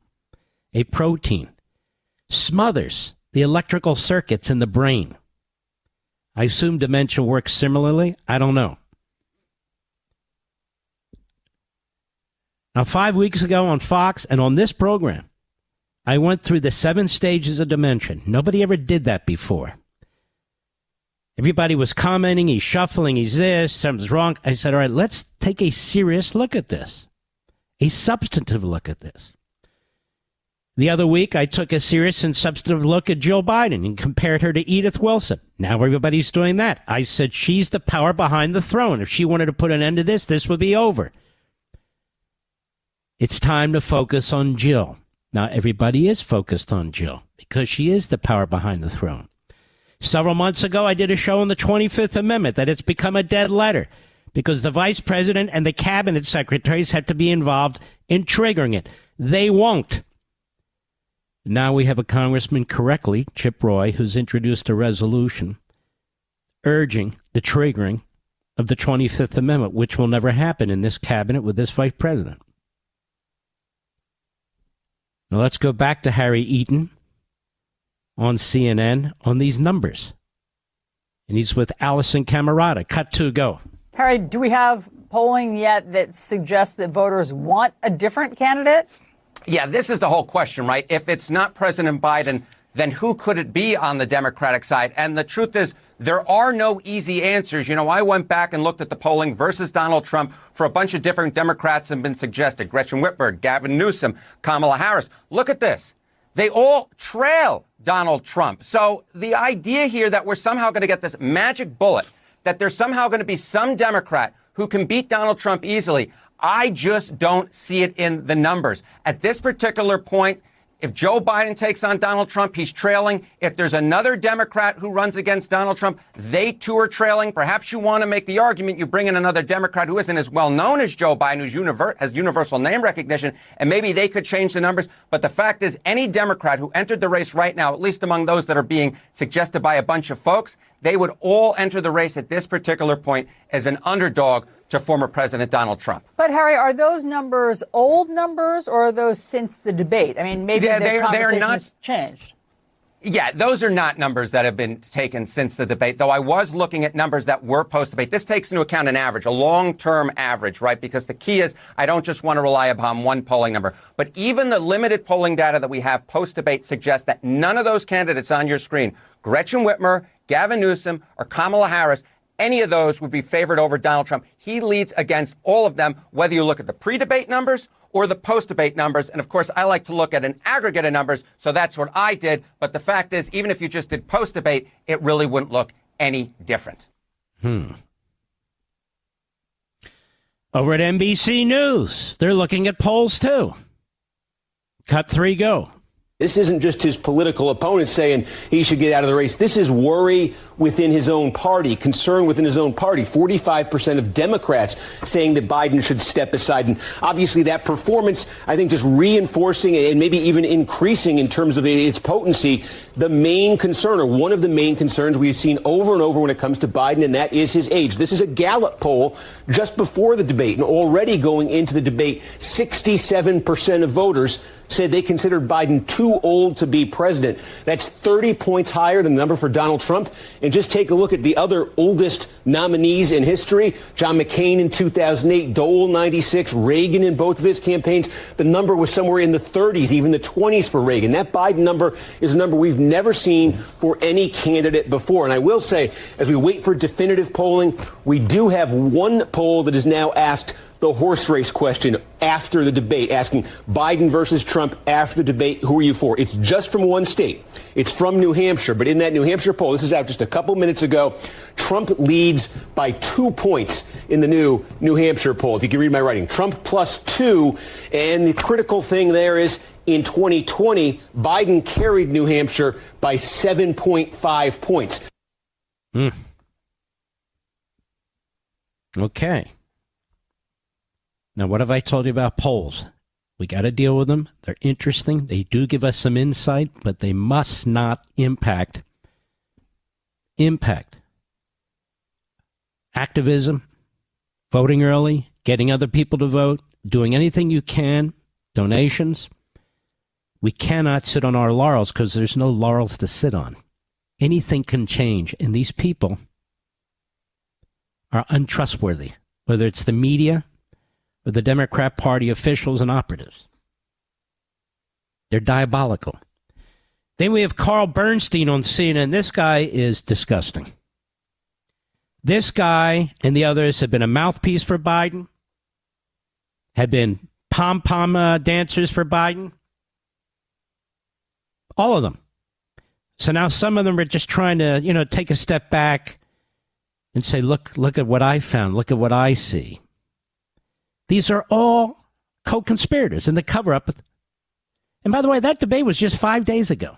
a protein, smothers the electrical circuits in the brain. I assume dementia works similarly. I don't know. Now, 5 weeks ago on Fox and on this program, I went through the 7 stages of dementia. Nobody ever did that before. Everybody was commenting, he's shuffling, he's this, something's wrong. I said, all right, let's take a serious look at this, a substantive look at this. The other week, I took a serious and substantive look at Jill Biden and compared her to Edith Wilson. Now everybody's doing that. I said, she's the power behind the throne. If she wanted to put an end to this would be over. It's time to focus on Jill. Now, everybody is focused on Jill because she is the power behind the throne. Several months ago, I did a show on the 25th Amendment that it's become a dead letter because the vice president and the cabinet secretaries have to be involved in triggering it. They won't. Now we have a congressman correctly, Chip Roy, who's introduced a resolution urging the triggering of the 25th Amendment, which will never happen in this cabinet with this vice president. Now let's go back to Harry Eaton on CNN on these numbers. And he's with Allison Camerata. Cut to go. Harry, do we have polling yet that suggests that voters want a different candidate? Yeah, this is the whole question, right? If it's not President Biden, then who could it be on the Democratic side? And the truth is, there are no easy answers. I went back and looked at the polling versus Donald Trump for a bunch of different Democrats have been suggested. Gretchen Whitmer, Gavin Newsom, Kamala Harris. Look at this. They all trail Donald Trump. So the idea here that we're somehow going to get this magic bullet, that there's somehow going to be some Democrat who can beat Donald Trump easily, I just don't see it in the numbers. At this particular point, if Joe Biden takes on Donald Trump, he's trailing. If there's another Democrat who runs against Donald Trump, they too are trailing. Perhaps you want to make the argument you bring in another Democrat who isn't as well known as Joe Biden, who has universal name recognition, and maybe they could change the numbers. But the fact is, any Democrat who entered the race right now, at least among those that are being suggested by a bunch of folks, they would all enter the race at this particular point as an underdog to former President Donald Trump. But, Harry, are those numbers old numbers or are those since the debate? I mean, maybe the conversation has changed. Yeah, those are not numbers that have been taken since the debate, though I was looking at numbers that were post-debate. This takes into account an average, a long-term average, right? Because the key is I don't just want to rely upon one polling number. But even the limited polling data that we have post-debate suggests that none of those candidates on your screen, Gretchen Whitmer, Gavin Newsom, or Kamala Harris, any of those would be favored over Donald Trump. He leads against all of them, whether you look at the pre-debate numbers or the post-debate numbers. And, of course, I like to look at an aggregate of numbers, so that's what I did. But the fact is, even if you just did post-debate, it really wouldn't look any different. Over at NBC News, they're looking at polls, too. Cut 3, go. This isn't just his political opponents saying he should get out of the race. This is worry within his own party, concern within his own party. 45% of Democrats saying that Biden should step aside. And obviously that performance, I think, just reinforcing and maybe even increasing in terms of its potency, the main concern or one of the main concerns we've seen over and over when it comes to Biden, and that is his age. This is a Gallup poll just before the debate, and already going into the debate, 67% of voters said they considered Biden too old to be president. That's 30 points higher than the number for Donald Trump. And just take a look at the other oldest nominees in history. John McCain in 2008, Dole 96, Reagan in both of his campaigns. The number was somewhere in the 30s, even the 20s for Reagan. That Biden number is a number we've never seen for any candidate before. And I will say, as we wait for definitive polling, we do have one poll that is now asked the horse race question after the debate, asking Biden versus Trump after the debate, who are you for? It's just from one state. It's from New Hampshire. But in that New Hampshire poll, this is out just a couple minutes ago, Trump leads by 2 points in the new New Hampshire poll. If you can read my writing, Trump +2. And the critical thing there is in 2020, Biden carried New Hampshire by 7.5 points. Okay. Now, what have I told you about polls? We got to deal with them. They're interesting. They do give us some insight, but they must not impact activism, voting early, getting other people to vote, doing anything you can, donations. We cannot sit on our laurels because there's no laurels to sit on. Anything can change, and these people are untrustworthy, whether it's the media or the Democrat Party officials and operatives. They're diabolical. Then we have Carl Bernstein on CNN. This guy is disgusting. This guy and the others have been a mouthpiece for Biden, have been pom-pom dancers for Biden. All of them. So now some of them are just trying to, take a step back and say, look at what I found. Look at what I see. These are all co-conspirators in the cover-up. And by the way, that debate was just 5 days ago.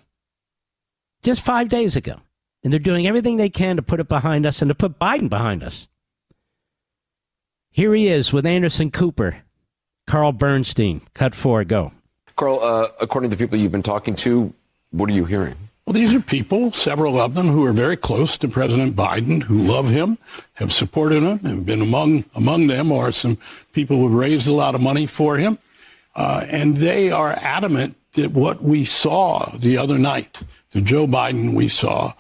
Just 5 days ago. And they're doing everything they can to put it behind us and to put Biden behind us. Here he is with Anderson Cooper, Carl Bernstein. Cut 4, go. Carl, according to the people you've been talking to, what are you hearing? Well, these are people, several of them, who are very close to President Biden, who love him, have supported him, have been among them are some people who have raised a lot of money for him. And they are adamant that what we saw the other night, the Joe Biden we saw,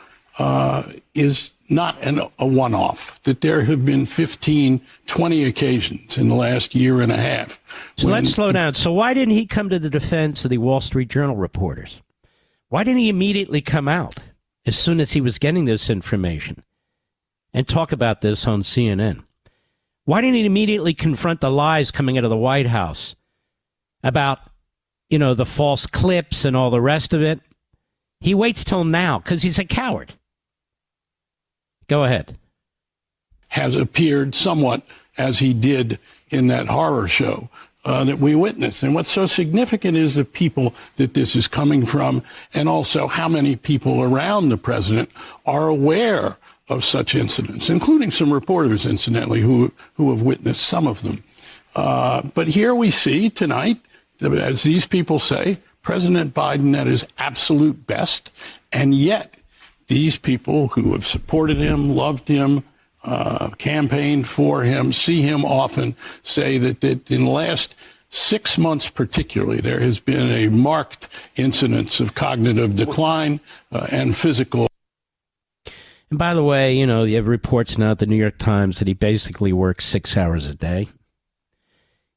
is not a one-off, that there have been 15, 20 occasions in the last year and a half. So let's slow down. So why didn't he come to the defense of the Wall Street Journal reporters? Why didn't he immediately come out as soon as he was getting this information and talk about this on CNN? Why didn't he immediately confront the lies coming out of the White House about, the false clips and all the rest of it? He waits till now because he's a coward. Go ahead. Has appeared somewhat as he did in that horror show that we witnessed. And what's so significant is the people that this is coming from, and also how many people around the president are aware of such incidents, including some reporters, incidentally, who have witnessed some of them. But here we see tonight, as these people say, President Biden at his absolute best, and yet these people who have supported him, loved him, campaigned for him, see him often, say that in the last 6 months particularly, there has been a marked incidence of cognitive decline and physical. And by the way, you have reports now at the New York Times that he basically works 6 hours a day.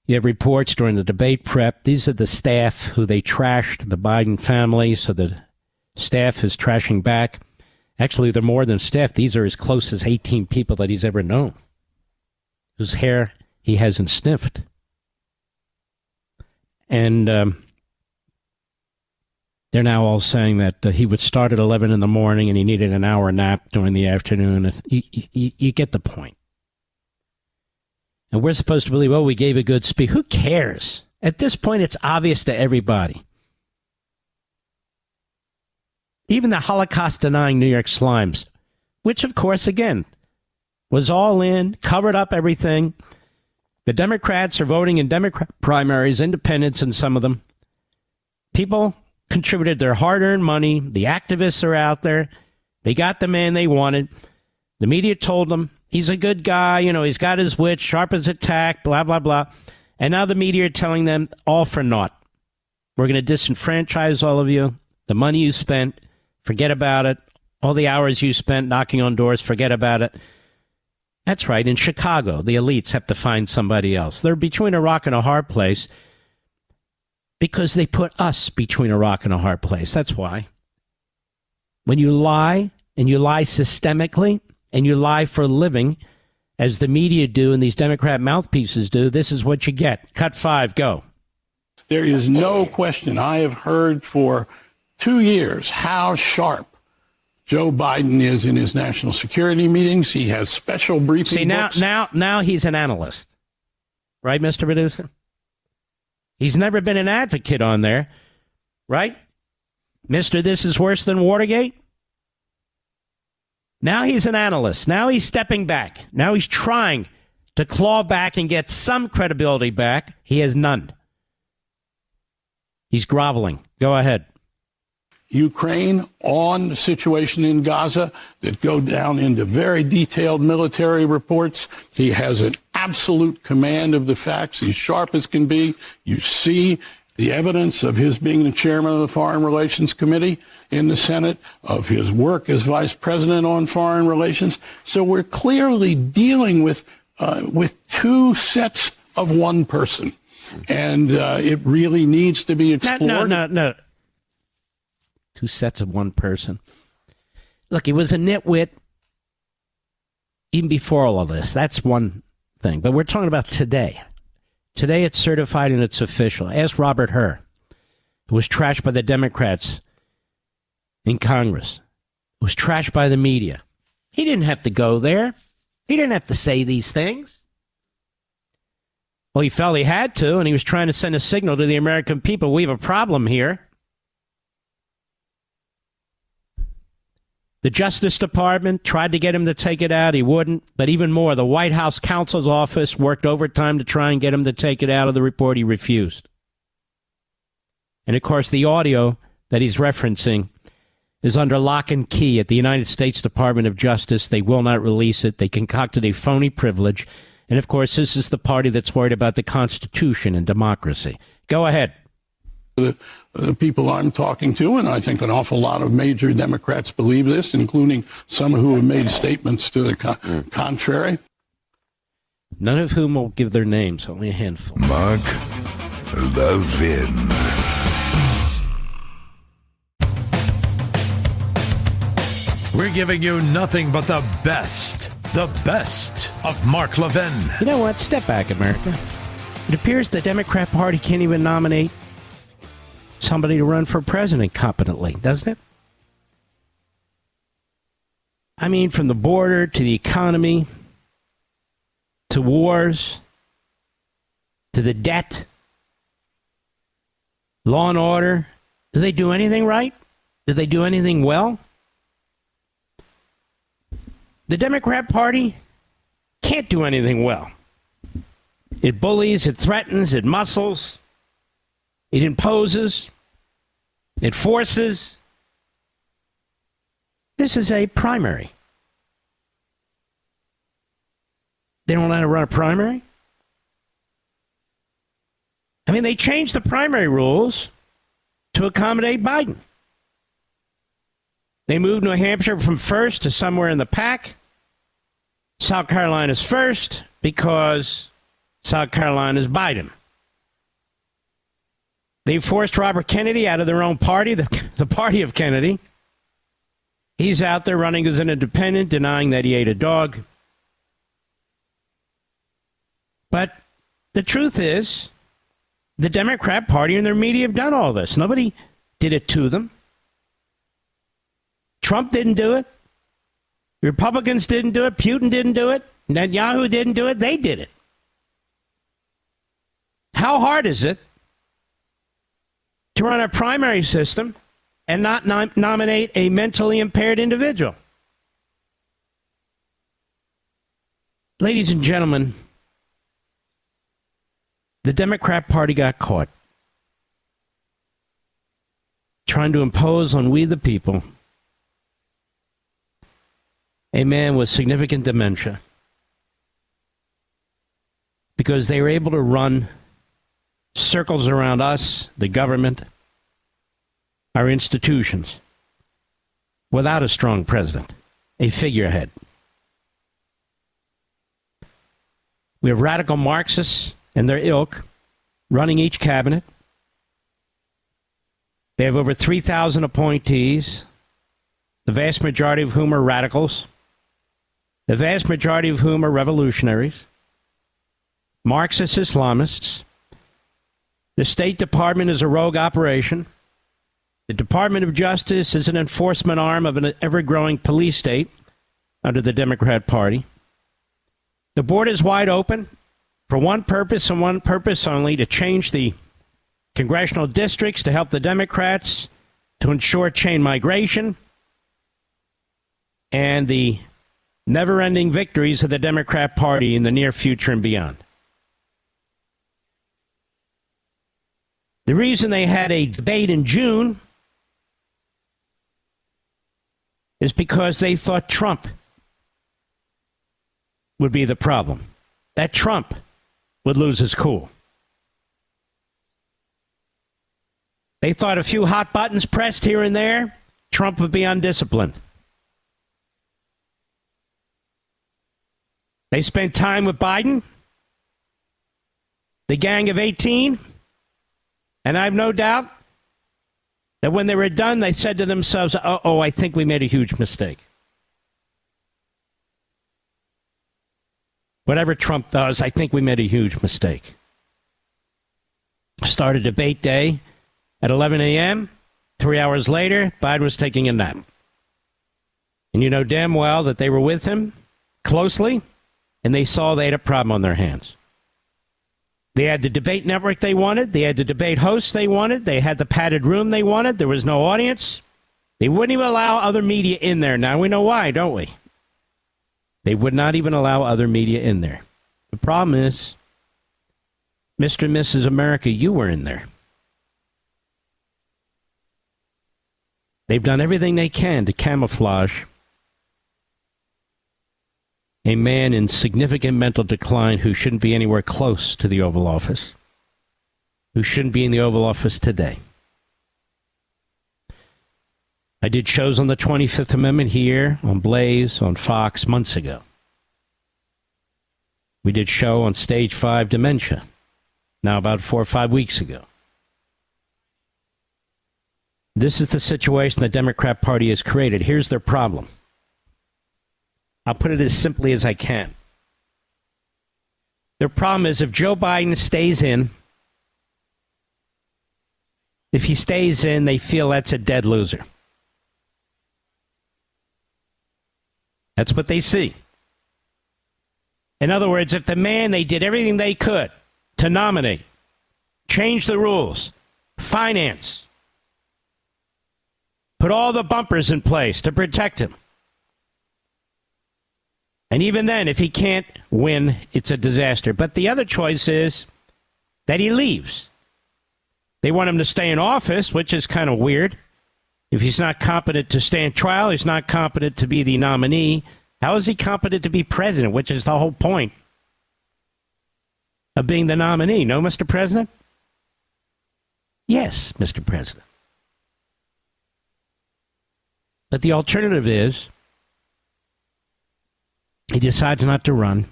You have reports during the debate prep. These are the staff who they trashed, the Biden family, so the staff is trashing back. Actually, they're more than staff. These are as close as 18 people that he's ever known, whose hair he hasn't sniffed. And they're now all saying that he would start at 11 in the morning and he needed an hour nap during the afternoon. You get the point. And we're supposed to believe, we gave a good speech. Who cares? At this point, it's obvious to everybody. Even the Holocaust-denying New York Slimes, which, of course, again, was all in, covered up everything. The Democrats are voting in Democrat primaries, independents in some of them. People contributed their hard-earned money. The activists are out there. They got the man they wanted. The media told them he's a good guy. He's got his wits, sharp as a tack, blah, blah, blah. And now the media are telling them all for naught. We're going to disenfranchise all of you. The money you spent, forget about it. All the hours you spent knocking on doors, forget about it. That's right. In Chicago, the elites have to find somebody else. They're between a rock and a hard place because they put us between a rock and a hard place. That's why. When you lie, and you lie systemically, and you lie for a living, as the media do and these Democrat mouthpieces do, this is what you get. Cut 5, go. There is no question. I have heard for 2 years how sharp Joe Biden is in his national security meetings. He has special briefing books. Now he's an analyst. Right, Mr. Producer? He's never been an advocate on there. Right? Mr. This is worse than Watergate? Now he's an analyst. Now he's stepping back. Now he's trying to claw back and get some credibility back. He has none. He's groveling. Go ahead. Ukraine, on the situation in Gaza that go down into very detailed military reports. He has an absolute command of the facts. He's sharp as can be. You see the evidence of his being the chairman of the Foreign Relations Committee in the Senate, of his work as vice president on foreign relations. So we're clearly dealing with two sets of one person. And it really needs to be explored. No. Two sets of one person. Look, he was a nitwit even before all of this. That's one thing. But we're talking about today. Today it's certified and it's official. Ask Robert Hur, who was trashed by the Democrats in Congress, who was trashed by the media. He didn't have to go there. He didn't have to say these things. Well, he felt he had to, and he was trying to send a signal to the American people. We have a problem here. The Justice Department tried to get him to take it out. He wouldn't. But even more, the White House counsel's office worked overtime to try and get him to take it out of the report. He refused. And, of course, the audio that he's referencing is under lock and key at the United States Department of Justice. They will not release it. They concocted a phony privilege. And, of course, this is the party that's worried about the Constitution and democracy. Go ahead. The people I'm talking to, and I think an awful lot of major Democrats believe this, including some who have made statements to the contrary. None of whom will give their names, only a handful. Mark Levin. We're giving you nothing but the best of Mark Levin. You know what? Step back, America. It appears the Democrat Party can't even nominate somebody to run for president competently, doesn't it? I mean, from the border to the economy to wars to the debt, law and order. Do they do anything right? Do they do anything well? The Democrat Party can't do anything well. It bullies, it threatens, it muscles, it imposes, it forces. This is a primary. They don't know how to run a primary? I mean, they changed the primary rules to accommodate Biden. They moved New Hampshire from first to somewhere in the pack. South Carolina's first because South Carolina's Biden. They forced Robert Kennedy out of their own party, the party of Kennedy. He's out there running as an independent, denying that he ate a dog. But the truth is, the Democrat Party and their media have done all this. Nobody did it to them. Trump didn't do it. The Republicans didn't do it. Putin didn't do it. Netanyahu didn't do it. They did it. How hard is it to run a primary system and not nominate a mentally impaired individual? Ladies and gentlemen, the Democrat Party got caught trying to impose on we the people a man with significant dementia because they were able to run circles around us, the government, our institutions, without a strong president, a figurehead. We have radical Marxists and their ilk running each cabinet. They have over 3,000 appointees, the vast majority of whom are radicals, the vast majority of whom are revolutionaries, Marxist Islamists. The State Department is a rogue operation. The Department of Justice is an enforcement arm of an ever-growing police state under the Democrat Party. The board is wide open for one purpose and one purpose only: to change the congressional districts to help the Democrats to ensure chain migration and the never-ending victories of the Democrat Party in the near future and beyond. The reason they had a debate in June is because they thought Trump would be the problem, that Trump would lose his cool. They thought a few hot buttons pressed here and there, Trump would be undisciplined. They spent time with Biden, the Gang of 18, and I have no doubt that when they were done, they said to themselves, uh-oh, I think we made a huge mistake. Whatever Trump does, I think we made a huge mistake. Started debate day at 11 a.m. 3 hours later, Biden was taking a nap. And you know damn well that they were with him closely, and they saw they had a problem on their hands. They had the debate network they wanted. They had the debate hosts they wanted. They had the padded room they wanted. There was no audience. They wouldn't even allow other media in there. Now we know why, don't we? They would not even allow other media in there. The problem is, Mr. and Mrs. America, you were in there. They've done everything they can to camouflage a man in significant mental decline who shouldn't be anywhere close to the Oval Office, who shouldn't be in the Oval Office today. I did shows on the 25th Amendment here, on Blaze, on Fox, months ago. We did show on Stage 5 Dementia, now about 4 or 5 weeks ago. This is the situation the Democrat Party has created. Here's their problem. I'll put it as simply as I can. Their problem is if Joe Biden stays in, if he stays in, they feel that's a dead loser. That's what they see. In other words, if the man they did everything they could to nominate, change the rules, finance, put all the bumpers in place to protect him, and even then, if he can't win, it's a disaster. But the other choice is that he leaves. They want him to stay in office, which is kind of weird. If he's not competent to stand trial, he's not competent to be the nominee. How is he competent to be president, which is the whole point of being the nominee? No, Mr. President? Yes, Mr. President. But the alternative is he decides not to run,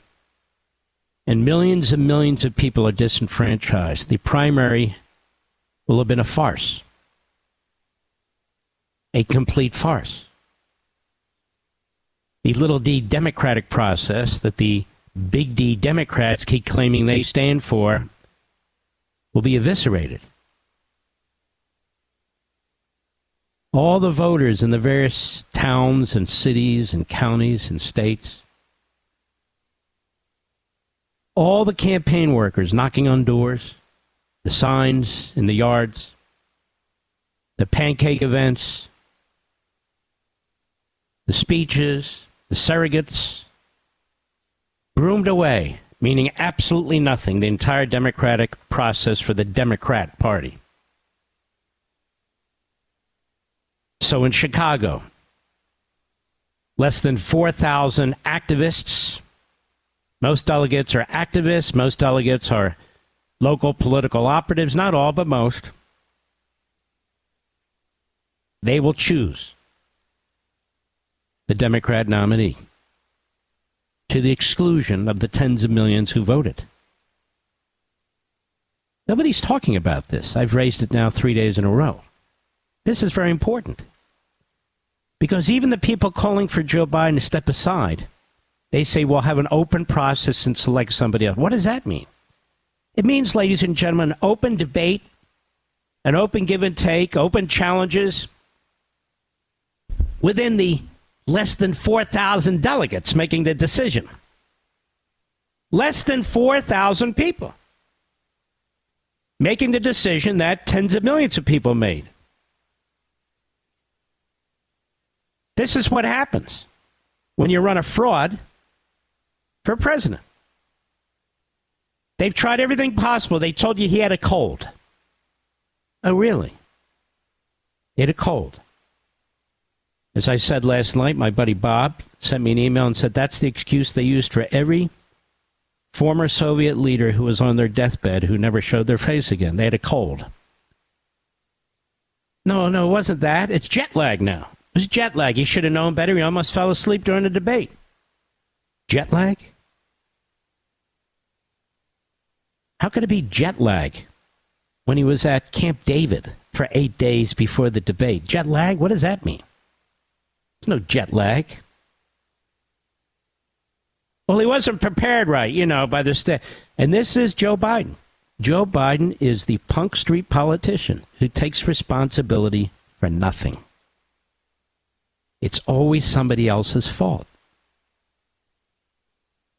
and millions of people are disenfranchised. The primary will have been a farce, a complete farce. The little d democratic process that the big D Democrats keep claiming they stand for will be eviscerated. All the voters in the various towns and cities and counties and states, all the campaign workers knocking on doors, the signs in the yards, the pancake events, the speeches, the surrogates, broomed away, meaning absolutely nothing, the entire democratic process for the Democrat Party. So in Chicago, less than 4,000 activists. Most delegates are activists. Most delegates are local political operatives, not all, but most, they will choose the Democrat nominee to the exclusion of the tens of millions who voted. Nobody's talking about this. I've raised it now 3 days in a row. This is very important. Because even the people calling for Joe Biden to step aside, they say we'll have an open process and select somebody else. What does that mean? It means, ladies and gentlemen, an open debate, an open give and take, open challenges within the less than 4,000 delegates making the decision. Less than 4,000 people making the decision that tens of millions of people made. This is what happens when you run a fraud for president. They've tried everything possible. They told you he had a cold. Oh, really? He had a cold. As I said last night, my buddy Bob sent me an email and said that's the excuse they used for every former Soviet leader who was on their deathbed who never showed their face again. They had a cold. No, it wasn't that. It's jet lag now. It was jet lag. He should have known better. He almost fell asleep during the debate. Jet lag? How could it be jet lag when he was at Camp David for 8 days before the debate? Jet lag? What does that mean? There's no jet lag. Well, he wasn't prepared right, by the And this is Joe Biden. Joe Biden is the punk street politician who takes responsibility for nothing. It's always somebody else's fault.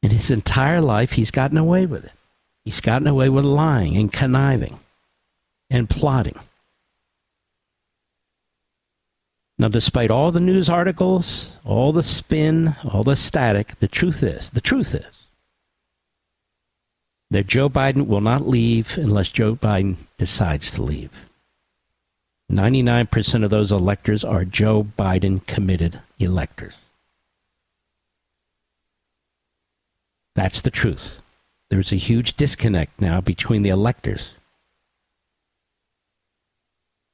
In his entire life, he's gotten away with it. He's gotten away with lying and conniving and plotting. Now, despite all the news articles, all the spin, all the static, the truth is that Joe Biden will not leave unless Joe Biden decides to leave. 99% of those electors are Joe Biden committed electors. That's the truth. There's a huge disconnect now between the electors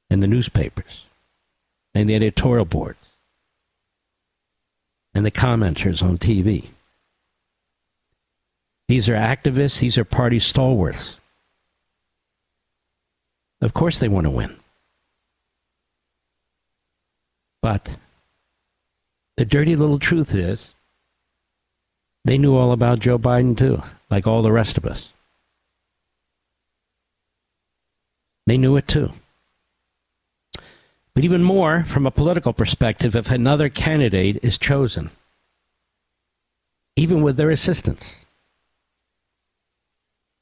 and the newspapers and the editorial boards and the commenters on TV. These are activists. These are party stalwarts. Of course they want to win. But the dirty little truth is they knew all about Joe Biden too, like all the rest of us. They knew it too. But even more, from a political perspective, if another candidate is chosen, even with their assistance,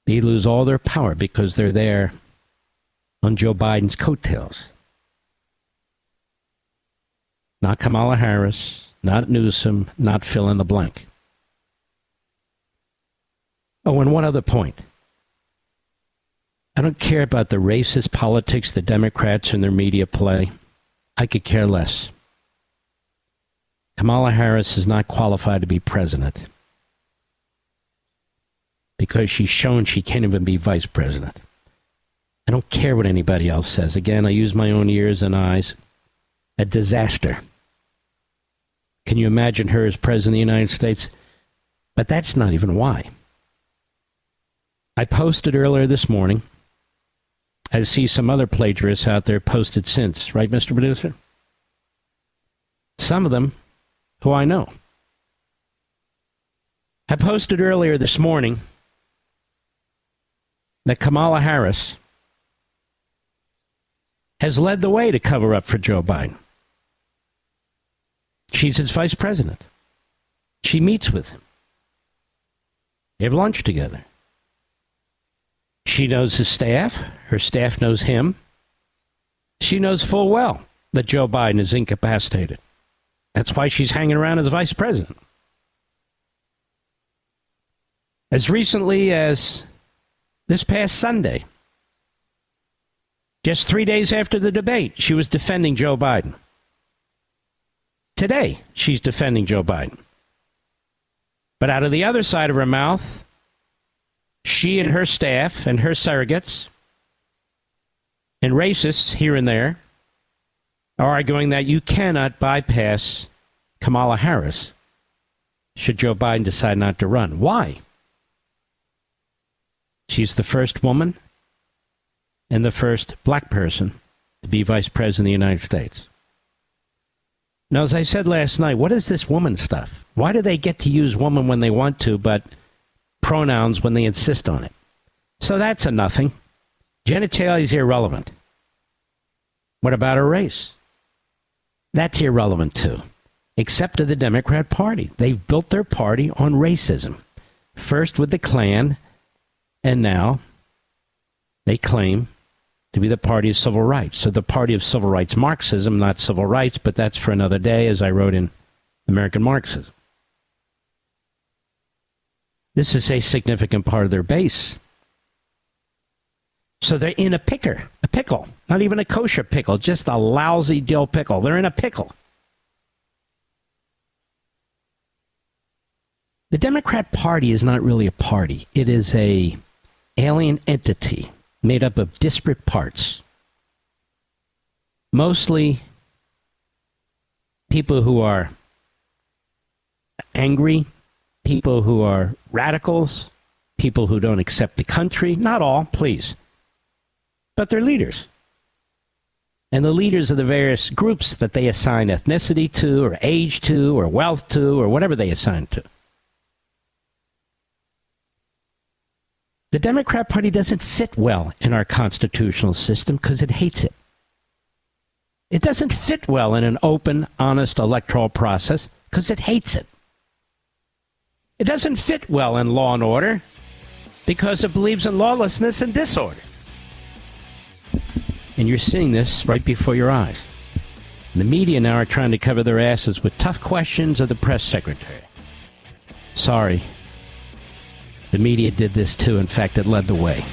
they lose all their power because they're there on Joe Biden's coattails. Not Kamala Harris, not Newsom, not fill in the blank. Oh, and one other point. I don't care about the racist politics the Democrats and their media play. I could care less. Kamala Harris is not qualified to be president because she's shown she can't even be vice president. I don't care what anybody else says. Again, I use my own ears and eyes. A disaster. Can you imagine her as president of the United States? But that's not even why. I posted earlier this morning. I see some other plagiarists out there posted since. Right, Mr. Producer? Some of them who I know. I posted earlier this morning that Kamala Harris has led the way to cover up for Joe Biden. She's his vice president. She meets with him. They have lunch together. She knows his staff. Her staff knows him. She knows full well that Joe Biden is incapacitated. That's why she's hanging around as vice president. As recently as this past Sunday, just 3 days after the debate, she was defending Joe Biden. Today, she's defending Joe Biden. But out of the other side of her mouth, She and her staff and her surrogates and racists here and there are arguing that you cannot bypass Kamala Harris should Joe Biden decide not to run. Why? She's the first woman and the first black person to be vice president of the United States. Now, as I said last night, what is this woman stuff? Why do they get to use woman when they want to, but pronouns when they insist on it? So that's a nothing. Genitalia is irrelevant. What about her race? That's irrelevant too, except to the Democrat Party. They've built their party on racism. First with the Klan, and now they claim to be the party of civil rights. So the party of civil rights Marxism, not civil rights, but that's for another day, as I wrote in American Marxism. This is a significant part of their base. So they're in a pickle, not even a kosher pickle, just a lousy dill pickle. They're in a pickle. The Democrat Party is not really a party. It is a alien entity made up of disparate parts. Mostly people who are angry, people who are radicals, people who don't accept the country. Not all, please. But they're leaders. And the leaders of the various groups that they assign ethnicity to, or age to, or wealth to, or whatever they assign to. The Democrat Party doesn't fit well in our constitutional system because it hates it. It doesn't fit well in an open, honest electoral process because it hates it. It doesn't fit well in law and order because it believes in lawlessness and disorder. And you're seeing this right before your eyes. And the media now are trying to cover their asses with tough questions of the press secretary. Sorry. The media did this too. In fact, it led the way.